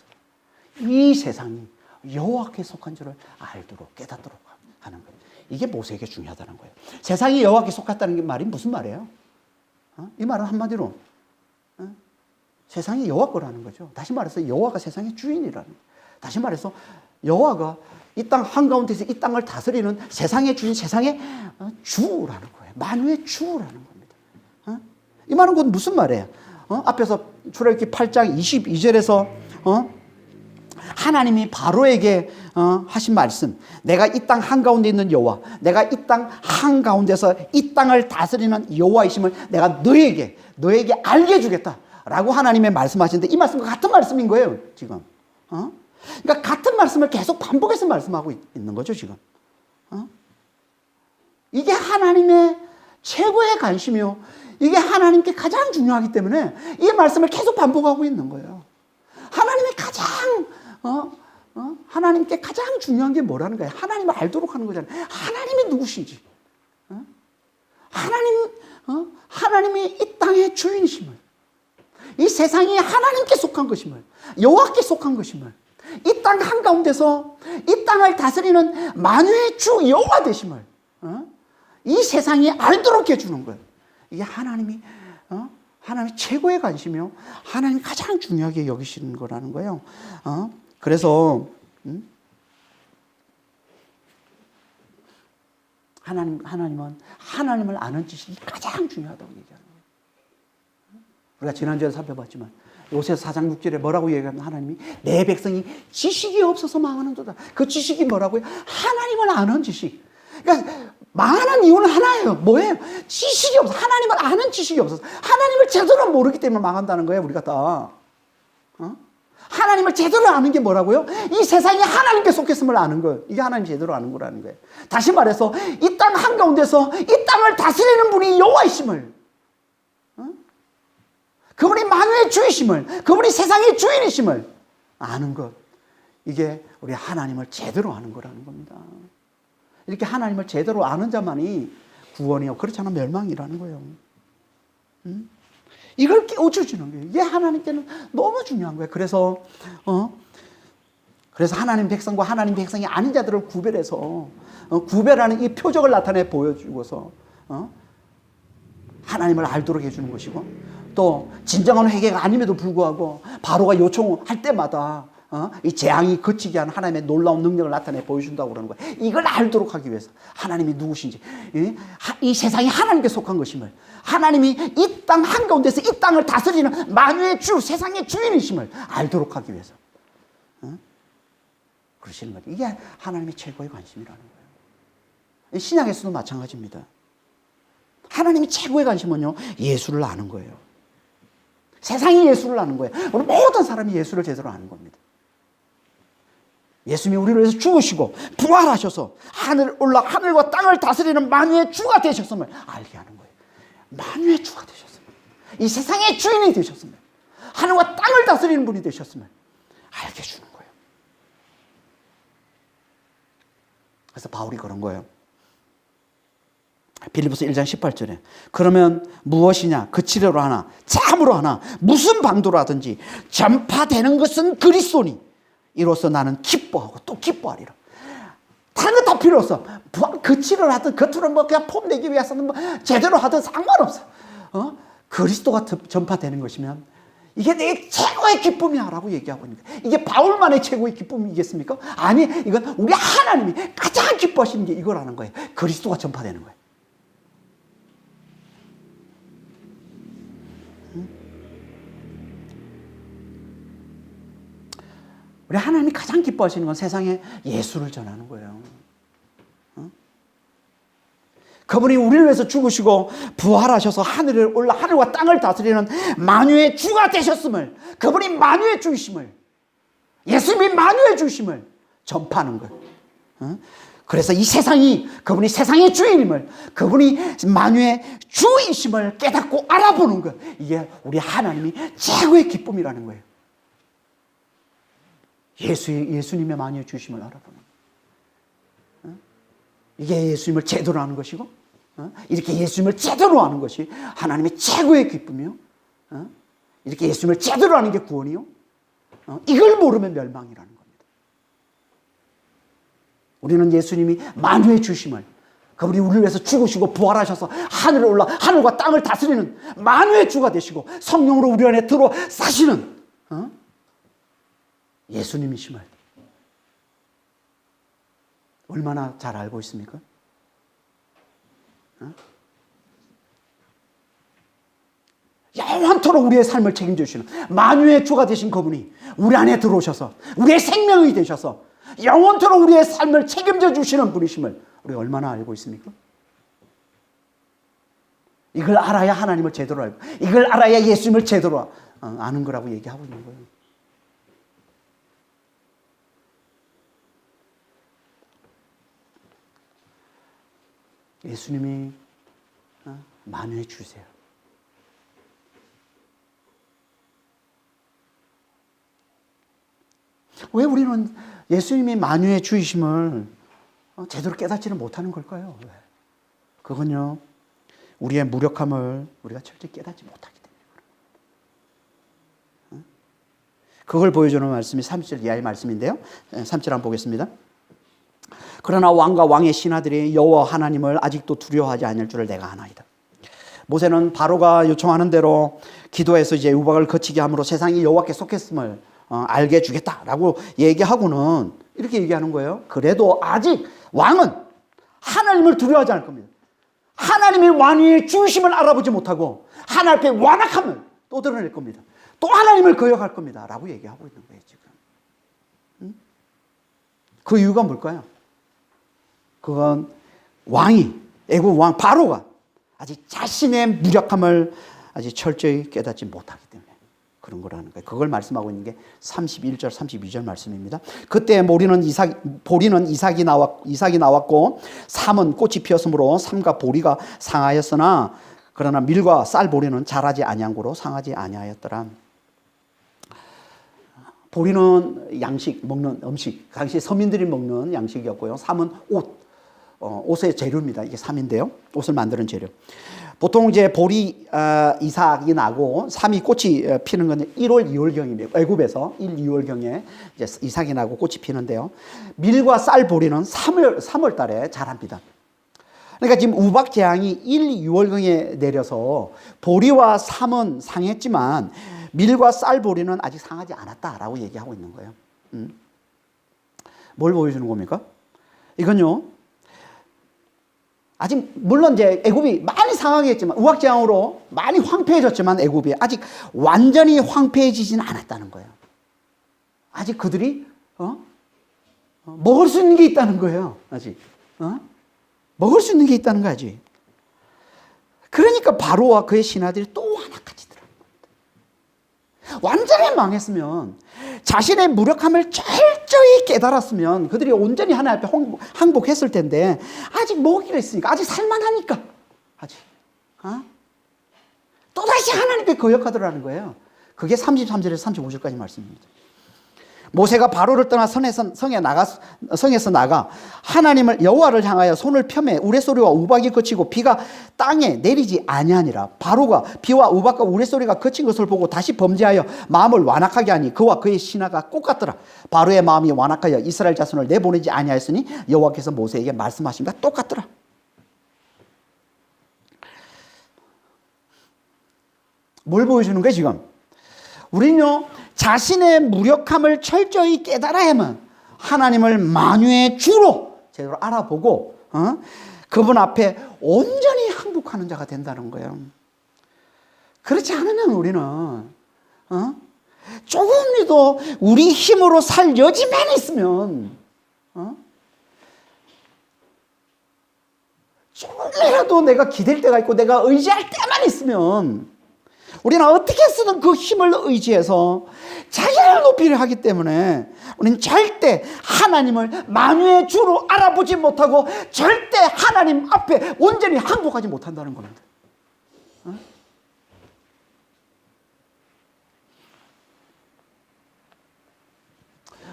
이 세상이 여호와께 속한 줄을 알도록, 깨닫도록 하는 거예요. 이게 모세에게 중요하다는 거예요. 세상이 여호와께 속했다는 말이 무슨 말이에요? 이 말은 한마디로 세상이 여호와 거라는 거죠. 다시 말해서 여호와가 세상의 주인이라는 거예요. 다시 말해서 여호와가 이 땅 한가운데서 이 땅을 다스리는 세상의 주인, 세상의 주라는 거예요. 만유의 주라는 겁니다. 이 말은 곧 무슨 말이에요? 앞에서 출애굽기 8장 22절에서 하나님이 바로에게 하신 말씀, 내가 이 땅 한가운데 있는 여호와, 내가 이 땅 한가운데서 이 땅을 다스리는 여호와이심을 내가 너에게 알게 해주겠다 라고 하나님의 말씀하시는데, 이 말씀과 같은 말씀인 거예요 지금. 그러니까 같은 말씀을 계속 반복해서 말씀하고 있는 거죠 지금. 이게 하나님의 최고의 관심이요, 이게 하나님께 가장 중요하기 때문에 이 말씀을 계속 반복하고 있는 거예요. 하나님께 가장 중요한 게 뭐라는 거예요? 하나님을 알도록 하는 거잖아요. 하나님이 누구신지, 하나님이 이 땅의 주인이심을, 이 세상이 하나님께 속한 것임을, 여호와께 속한 것임을, 이 땅 한가운데서 이 땅을 다스리는 만유의 주 여호와 되심을 이 세상이 알도록 해주는 거예요. 이게 하나님이 최고의 관심이요, 하나님이 가장 중요하게 여기시는 거라는 거예요. 그래서 하나님은 하나님을 아는 지식이 가장 중요하다고 얘기하는 거예요. 우리가 지난주에 살펴봤지만 요새 4장 6절에 뭐라고 얘기하면, 하나님이 내 백성이 지식이 없어서 망하는도다. 그 지식이 뭐라고요? 하나님을 아는 지식. 그러니까 망하는 이유는 하나예요. 뭐예요? 지식이 없어. 하나님을 아는 지식이 없어서, 하나님을 제대로 모르기 때문에 망한다는 거예요. 우리가 다 하나님을 제대로 아는 게 뭐라고요? 이 세상이 하나님께 속했음을 아는 거예요. 이게 하나님 제대로 아는 거라는 거예요. 다시 말해서 이 땅 한가운데서 이 땅을 다스리는 분이 여호와이심을, 그분이 만유의 주이심을, 그분이 세상의 주인이심을 아는 것, 이게 우리 하나님을 제대로 아는 거라는 겁니다. 이렇게 하나님을 제대로 아는 자만이 구원이요, 그렇지 않으면 멸망이라는 거예요. 이걸 깨워주시는 거예요. 이게 하나님께는 너무 중요한 거예요. 그래서 하나님 백성과 하나님 백성이 아닌 자들을 구별해서 구별하는 이 표적을 나타내 보여주고서 하나님을 알도록 해주는 것이고, 또 진정한 회개가 아님에도 불구하고 바로가 요청할 때마다 이 재앙이 그치게 하는 하나님의 놀라운 능력을 나타내 보여준다고 그러는 거예요. 이걸 알도록 하기 위해서 하나님이 누구신지, 이 세상이 하나님께 속한 것임을, 하나님이 이 땅 한가운데서 이 땅을 다스리는 만유의 주, 세상의 주인이심을 알도록 하기 위해서 그러시는 거예요. 이게 하나님의 최고의 관심이라는 거예요. 신약에서도 마찬가지입니다. 하나님의 최고의 관심은요, 예수를 아는 거예요. 세상이 예수를 아는 거예요. 우리 모든 사람이 예수를 제대로 아는 겁니다. 예수님이 우리를 위해서 죽으시고 부활하셔서 하늘 올라 하늘과 땅을 다스리는 만유의 주가 되셨음을 알게 하는 거예요. 만유의 주가 되셨음을, 이 세상의 주인이 되셨음을, 하늘과 땅을 다스리는 분이 되셨음을 알게 해주는 거예요. 그래서 바울이 그런 거예요. 빌립보서 1장 18절에 그러면 무엇이냐, 그치려로 하나 참으로 하나 무슨 방도로 하든지 전파되는 것은 그리스도니 이로써 나는 기뻐하고 또 기뻐하리라. 다른 거 다 필요 없어. 그치를 하든 겉으로 뭐 그냥 폼 내기 위해서는 뭐 제대로 하든 상관없어. 그리스도가 전파되는 것이면 이게 내 최고의 기쁨이야 라고 얘기하고 있는 거예요. 이게 바울만의 최고의 기쁨이겠습니까? 아니, 이건 우리 하나님이 가장 기뻐하시는 게 이거라는 거예요. 그리스도가 전파되는 거예요. 우리 하나님이 가장 기뻐하시는 건 세상에 예수를 전하는 거예요. 그분이 우리를 위해서 죽으시고 부활하셔서 하늘에 올라 하늘과 땅을 다스리는 만유의 주가 되셨음을, 그분이 만유의 주이심을, 예수님이 만유의 주이심을 전파하는 거예요. 그래서 이 세상이 그분이 세상의 주인임을, 그분이 만유의 주이심을 깨닫고 알아보는 것, 이게 우리 하나님이 최고의 기쁨이라는 거예요. 예수님의 만유의 주심을 알아보는 거예요. 이게 예수님을 제대로 아는 것이고, 이렇게 예수님을 제대로 아는 것이 하나님의 최고의 기쁨이요, 이렇게 예수님을 제대로 아는 게 구원이요, 이걸 모르면 멸망이라는 겁니다. 우리는 예수님이 만유의 주심을, 그분이 우리를 위해서 죽으시고 부활하셔서 하늘에 올라 하늘과 땅을 다스리는 만유의 주가 되시고 성령으로 우리 안에 들어 사시는 예수님이심을 얼마나 잘 알고 있습니까? 영원토록 우리의 삶을 책임져 주시는 만유의 주가 되신 그분이 우리 안에 들어오셔서 우리의 생명이 되셔서 영원토록 우리의 삶을 책임져 주시는 분이심을 우리가 얼마나 알고 있습니까? 이걸 알아야 하나님을 제대로 알고, 이걸 알아야 예수님을 제대로 아는 거라고 얘기하고 있는 거예요. 예수님이 만유의 주세요. 왜 우리는 예수님이 만유의 주이심을 제대로 깨닫지는 못하는 걸까요? 왜? 그건요, 우리의 무력함을 우리가 철저히 깨닫지 못하기 때문에. 그걸 보여주는 말씀이 30절 이하의 말씀인데요. 30절 한번 보겠습니다. 그러나 왕과 왕의 신하들이 여호와 하나님을 아직도 두려워하지 않을 줄을 내가 아나이다. 모세는 바로가 요청하는 대로 기도해서 이제 우박을 거치게 함으로 세상이 여호와께 속했음을 알게 해주겠다라고 얘기하고는 이렇게 얘기하는 거예요. 그래도 아직 왕은 하나님을 두려워하지 않을 겁니다. 하나님의 완위의 주심을 알아보지 못하고 하나님 앞에 완악함을 또 드러낼 겁니다. 또 하나님을 거역할 겁니다. 라고 얘기하고 있는 거예요, 지금. 그 이유가 뭘까요? 그건 왕이, 애국 왕 바로가 아직 자신의 무력함을 아직 철저히 깨닫지 못하기 때문에 그런 거라는 거예요. 그걸 말씀하고 있는 게 31절, 32절 말씀입니다. 그때 보리는 이삭이 나왔고 삼은 꽃이 피었으므로 삼과 보리가 상하였으나 그러나 밀과 쌀 보리는 자라지 아니한 고로 상하지 아니하였더라. 보리는 양식, 먹는 음식, 당시 서민들이 먹는 양식이었고요. 삼은 옷의 재료입니다. 이게 삼인데요. 옷을 만드는 재료. 보통 이제 보리 이삭이 나고 삼이 꽃이 피는 건 1월, 2월경입니다. 애굽에서 1, 2월경에 이제 이삭이 나고 꽃이 피는데요. 밀과 쌀 보리는 3월 달에 자랍니다. 그러니까 지금 우박 재앙이 1, 2월경에 내려서 보리와 삼은 상했지만 밀과 쌀 보리는 아직 상하지 않았다라고 얘기하고 있는 거예요. 뭘 보여주는 겁니까? 이건요, 아직 물론 이제 애굽이 많이 상하게 했지만 우박재앙으로 많이 황폐해졌지만 애굽이 아직 완전히 황폐해지지는 않았다는 거예요. 아직 그들이 먹을 수 있는 게 있다는 거예요. 아직 먹을 수 있는 게 있다는 거야 아직. 그러니까 바로와 그의 신하들이 또 완악해지더라고요. 완전히 망했으면 자신의 무력함을 철저히 깨달았으면 그들이 온전히 하나님 앞에 항복했을 텐데 아직 먹이가 있으니까 아직 살만하니까 아직 또다시 하나님께 거역하더라는 거예요. 그게 33절에서 35절까지 말씀입니다. 모세가 바로를 떠나 성에서 나가 하나님을 여호와를 향하여 손을 펴매 우레소리와 우박이 그치고 비가 땅에 내리지 아니하니라. 바로가 비와 우박과 우레소리가 그친 것을 보고 다시 범죄하여 마음을 완악하게 하니 그와 그의 신하가 똑같더라. 바로의 마음이 완악하여 이스라엘 자손을 내보내지 아니하였으니 여호와께서 모세에게 말씀하신 것과 똑같더라. 뭘 보여주는 거예요 지금? 우리는요, 자신의 무력함을 철저히 깨달아야만 하나님을 만유의 주로 제대로 알아보고 그분 앞에 온전히 항복하는 자가 된다는 거예요. 그렇지 않으면 우리는 조금이라도 우리 힘으로 살 여지만 있으면 조금이라도 내가 기댈 때가 있고 내가 의지할 때만 있으면 우리는 어떻게 쓰든 그 힘을 의지해서 자기를 높이려 하기 때문에 우리는 절대 하나님을 만유의 주로 알아보지 못하고 절대 하나님 앞에 온전히 항복하지 못한다는 겁니다.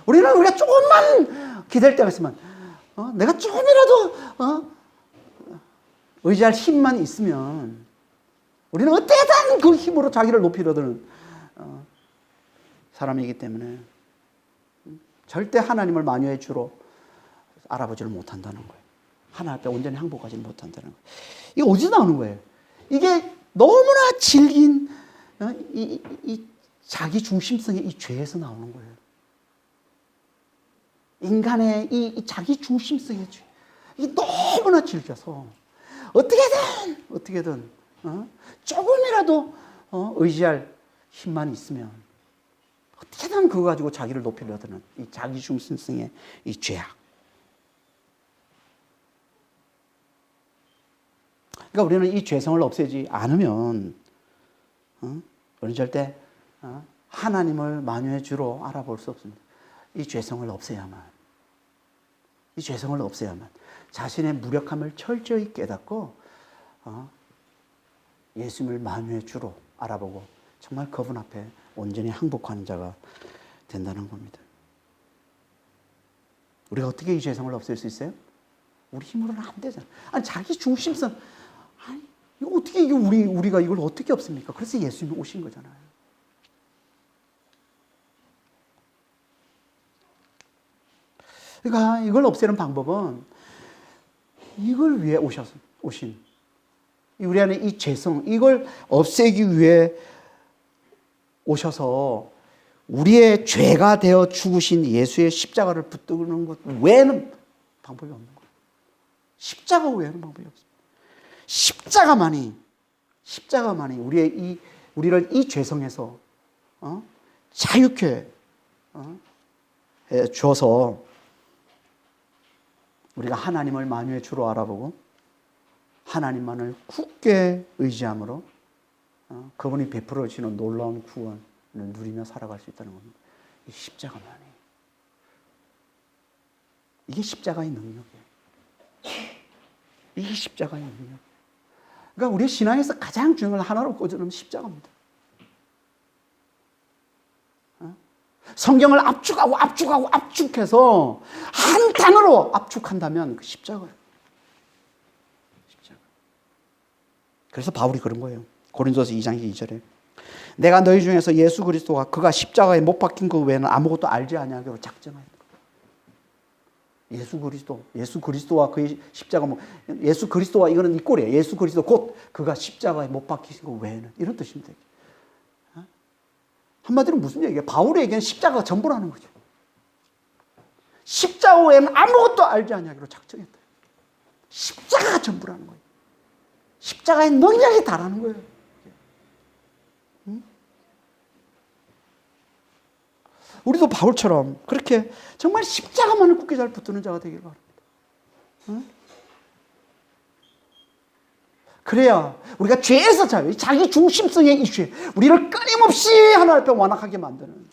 우리가 조금만 기댈 때가 있으면 내가 조금이라도 의지할 힘만 있으면 우리는 어때든 그 힘으로 자기를 높이려는 사람이기 때문에 절대 하나님을 만유의 주로 알아보지를 못한다는 거예요. 하나님 앞에 온전히 항복하지 못한다는 거예요. 이게 어디서 나오는 거예요? 이게 너무나 질긴 이 자기 중심성의 이 죄에서 나오는 거예요. 인간의 이 자기 중심성의 죄, 이 너무나 질겨서 어떻게든 조금이라도 의지할 힘만 있으면 어떻게든 그거 가지고 자기를 높이려드는 이 자기 중심성의 이 죄악. 그러니까 우리는 이 죄성을 없애지 않으면 우리는 절대 하나님을 만유의 주로 알아볼 수 없습니다. 이 죄성을 없애야만 자신의 무력함을 철저히 깨닫고 예수님을 만유의 주로 알아보고 정말 그분 앞에 온전히 항복하는 자가 된다는 겁니다. 우리가 어떻게 이 죄성을 없앨 수 있어요? 우리 힘으로는 안 되잖아요. 아니 자기 중심성, 아니 이거 어떻게 우리가 이걸 어떻게 없습니까? 그래서 예수님이 오신 거잖아요. 그러니까 이걸 없애는 방법은 이걸 위해 오신 우리 안에 이 죄성, 이걸 없애기 위해 오셔서 우리의 죄가 되어 죽으신 예수의 십자가를 붙드는 것 외에는 방법이 없는 거예요. 십자가 외에는 방법이 없습니다. 십자가만이 우리를 이 죄성에서 자유케 해 줘서 우리가 하나님을 만유의 주로 알아보고 하나님만을 굳게 의지함으로 그분이 베풀어 주시는 놀라운 구원을 누리며 살아갈 수 있다는 겁니다. 이 십자가만이. 이게 십자가의 능력이에요. 이게 십자가의 능력. 그러니까 우리 신앙에서 가장 중요한 하나로 꽂으면 십자가입니다. 성경을 압축해서 한 단어로 압축한다면 그 십자가예요. 십자가. 그래서 바울이 그런 거예요. 고린도서 2장 2절에 내가 너희 중에서 예수 그리스도가 그가 십자가에 못 박힌 것 외에는 아무것도 알지 아니하기로 작정하였다. 예수 그리스도와 그의 십자가 예수 그리스도와 이거는 이 꼴이에요. 예수 그리스도 곧 그가 십자가에 못 박히신 것 외에는 이런 뜻입니다. 한마디로 무슨 얘기예요? 바울에게는 십자가가 전부라는 거죠. 십자가 외에는 아무것도 알지 아니하기로 작정했다. 십자가가 전부라는 거예요. 십자가의 능력이 다라는 거예요. 우리도 바울처럼 그렇게 정말 십자가만을 굳게 잘 붙드는 자가 되길 바랍니다. 그래야 우리가 죄에서 자유, 자기 중심성의 이 죄, 우리를 끊임없이 하나님 앞에 완악하게 만드는,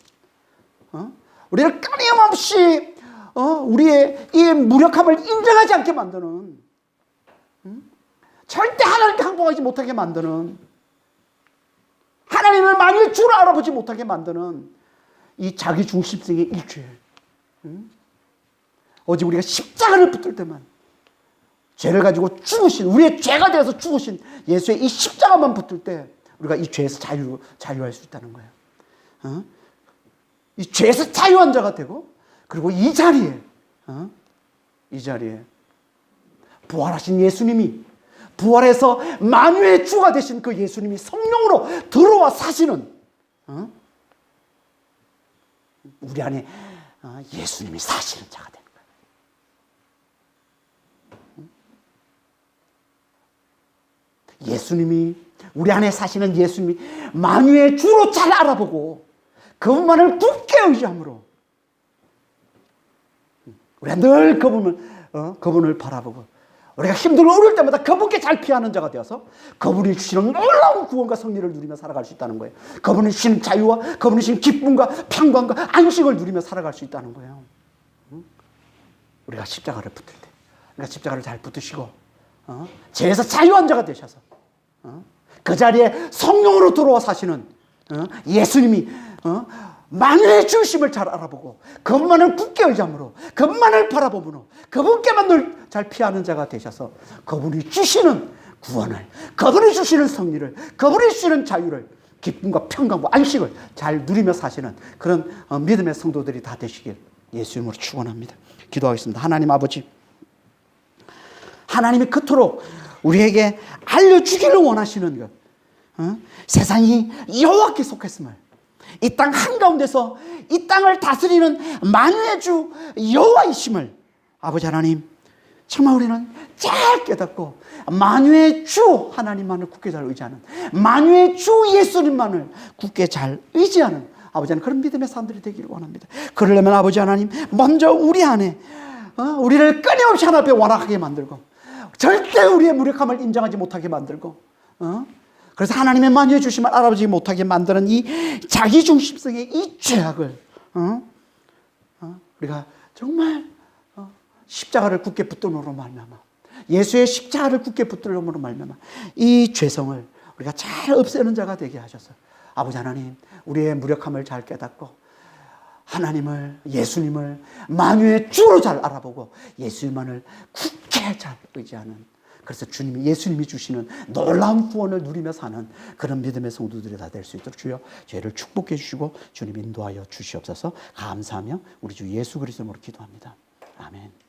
우리를 끊임없이 우리의 이 무력함을 인정하지 않게 만드는, 절대 하나님께 항복하지 못하게 만드는, 하나님을 만일 주로 알아보지 못하게 만드는 이 자기 중심성의 이 죄. 오직 우리가 십자가를 붙들 때만, 죄를 가지고 죽으신, 우리의 죄가 되어서 죽으신 예수의 이 십자가만 붙들 때 우리가 이 죄에서 자유할 수 있다는 거예요. 이 죄에서 자유한 자가 되고, 그리고 이 자리에 부활하신 예수님이, 부활해서 만유의 주가 되신 그 예수님이 성령으로 들어와 사시는, 우리 안에 예수님이 사시는 자가 되는 거예요. 예수님이, 우리 안에 사시는 예수님이 만유의 주로 잘 알아보고 그분만을 굳게 의지함으로 우리가 늘 그분을 바라보고 우리가 힘들고 어려울 때마다 그분께 잘 피하는 자가 되어서 그분이 주시는 놀라운 구원과 승리를 누리며 살아갈 수 있다는 거예요. 그분이 주시는 자유와 그분이 주시는 기쁨과 평강과 안식을 누리며 살아갈 수 있다는 거예요. 우리가 십자가를 붙을 때, 그러니까 십자가를 잘 붙으시고 죄에서 자유한 자가 되셔서 그 자리에 성령으로 들어와 사시는 예수님이 만유의 주심을 잘 알아보고 그분만을 굳게 의지함으로 그분만을 바라보므로 그분께만 늘 잘 피하는 자가 되셔서 그분이 주시는 구원을, 그분이 주시는 승리를, 그분이 주시는 자유를, 기쁨과 평강과 안식을 잘 누리며 사시는 그런 믿음의 성도들이 다 되시길 예수님으로 축원합니다. 기도하겠습니다. 하나님 아버지, 하나님이 그토록 우리에게 알려주기를 원하시는 것, 세상이 여호와께 속했음을, 이 땅 한가운데서 이 땅을 다스리는 만유의 주 여호와이심을 아버지 하나님 정말 우리는 잘 깨닫고 만유의 주 하나님만을 굳게 잘 의지하는, 만유의 주 예수님만을 굳게 잘 의지하는 아버지 하나님 그런 믿음의 사람들이 되기를 원합니다. 그러려면 아버지 하나님 먼저 우리 안에 우리를 끊임없이 하나님 앞에 완악하게 만들고 절대 우리의 무력함을 인정하지 못하게 만들고 그래서 하나님의 만유의 주심을 알아보지 못하게 만드는 이 자기중심성의 이 죄악을 우리가 정말 십자가를 굳게 붙들므로 말미암아, 예수의 십자가를 굳게 붙들므로 말미암아 이 죄성을 우리가 잘 없애는 자가 되게 하셔서 아버지 하나님 우리의 무력함을 잘 깨닫고 하나님을, 예수님을 만유의 주로 잘 알아보고 예수님만을 굳게 잘 의지하는, 그래서 주님이, 예수님이 주시는 놀라운 구원을 누리며 사는 그런 믿음의 성도들이 다 될 수 있도록 주여 죄를 축복해 주시고 주님 인도하여 주시옵소서. 감사하며 우리 주 예수 그리스도로 기도합니다. 아멘.